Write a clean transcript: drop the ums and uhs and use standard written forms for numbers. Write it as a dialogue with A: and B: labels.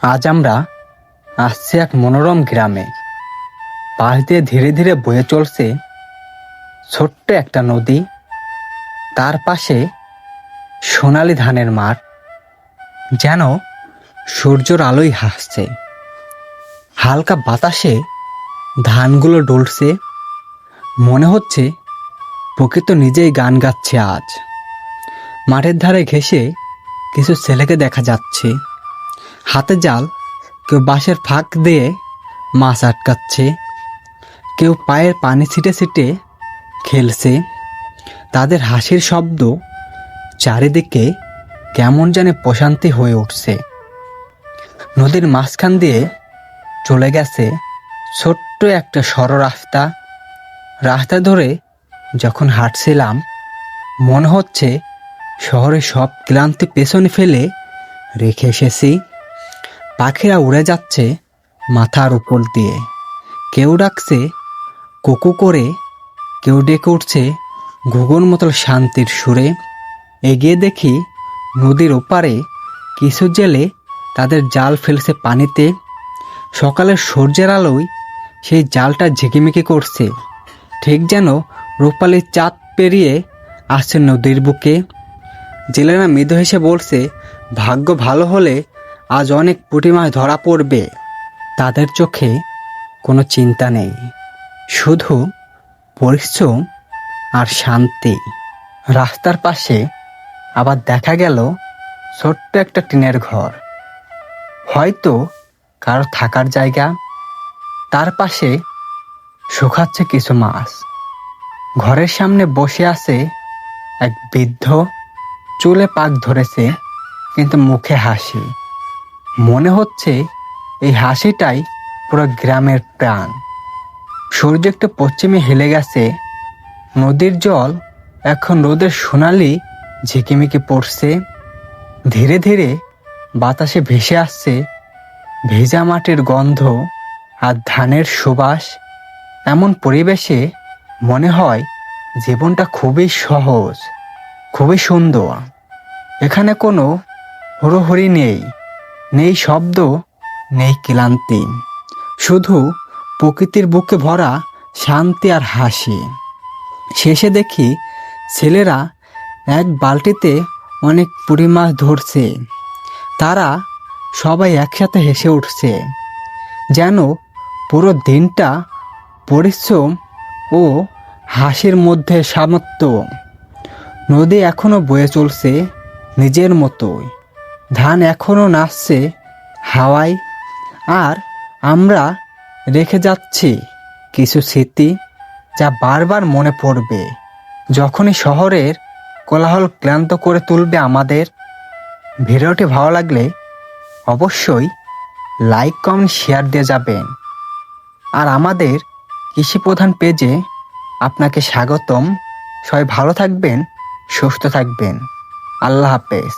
A: আজ আমরা আসছি এক মনোরম গ্রামে। পাশ দিয়ে ধীরে ধীরে বয়ে চলছে ছোট্ট একটা নদী। তার পাশে সোনালি ধানের মাঠ, যেন সূর্যের আলোয় হাসছে। হালকা বাতাসে ধানগুলো ডলছে, মনে হচ্ছে প্রকৃতি নিজেই গান গাচ্ছে আজ। মাঠের ধারে ঘেঁষে কিছু ছেলেকে দেখা যাচ্ছে, হাতে জাল, কেউ বাঁশের ফাঁক দিয়ে মাছ আটকাচ্ছে, কেউ পায়ের পানি ছিটে ছিটে খেলছে। তাদের হাসির শব্দ চারিদিকে কেমন জানি প্রশান্তি হয়ে উঠছে। নদীর মাঝখান দিয়ে চলে গেছে ছোট্ট একটা সরল রাস্তা। রাস্তা ধরে যখন হাঁটছিলাম, মনে হচ্ছে শহরে সব ক্লান্তি পেছনে ফেলে রেখে এসেছি। পাখিরা উড়ে যাচ্ছে মাথার উপর দিয়ে, কেউ ডাকছে কুকু করে, কেউ ডেকে উঠছে ঘুঘুর মতো শান্তির সুরে। এগিয়ে দেখি নদীর ওপারে কিছু জেলে তাদের জাল ফেলছে পানিতে। সকালের সূর্যের আলোয় সেই জালটা ঝিকিমিকি করছে, ঠিক যেন রূপালি চাঁদ পেরিয়ে আসছে নদীর বুকে। জেলেরা মৃদু হেসে বলছে, ভাগ্য ভালো হলে আজ অনেক পুঁটি মাছ ধরা পড়বে। তাদের চোখে কোনো চিন্তা নেই, শুধু পরিশ্রম আর শান্তি। রাস্তার পাশে আবার দেখা গেল ছোট্ট একটা টিনের ঘর, হয়তো কারো থাকার জায়গা। তার পাশে শুকাচ্ছে কিছু মাছ। ঘরের সামনে বসে আছে এক বৃদ্ধ, চুলে পাক ধরেছে কিন্তু মুখে হাসি। মনে হচ্ছে এই হাসিটাই পুরো গ্রামের প্রাণ। সূর্য একটু পশ্চিমে হেলে গেছে, নদীর জল এখন রোদের সোনালি ঝিকিমিকি পড়ছে। ধীরে ধীরে বাতাসে ভেসে আসছে ভেজা মাটির গন্ধ আর ধানের সুবাস। এমন পরিবেশে মনে হয় জীবনটা খুবই সহজ, খুবই সুন্দর। এখানে কোনো হুড়োহুড়ি নেই, নেই শব্দ, নেই ক্লান্তি, শুধু প্রকৃতির বুকে ভরা শান্তি আর হাসি। শেষে দেখি ছেলেরা এক বালতিতে অনেক পুঁটি মাছ ধরছে। তারা সবাই একসাথে হেসে উঠছে, যেন পুরো দিনটা পরিশ্রম ও হাসির মধ্যে সামর্থ্য। নদী এখনো বয়ে চলছে নিজের মতোই, ধান এখনো নাচছে হাওয়ায়, আর আমরা রেখে যাচ্ছি কিছু স্মৃতি যা বারবার মনে পড়বে যখনই শহরের কোলাহল ক্লান্ত করে তুলবে আমাদের। ভিডিওটি ভালো লাগলে অবশ্যই লাইক, কমেন্ট, শেয়ার দিয়ে যাবেন। আর আমাদের কৃষি প্রধান পেজে আপনাকে স্বাগতম। সবাই ভালো থাকবেন, সুস্থ থাকবেন। আল্লাহ হাফেজ।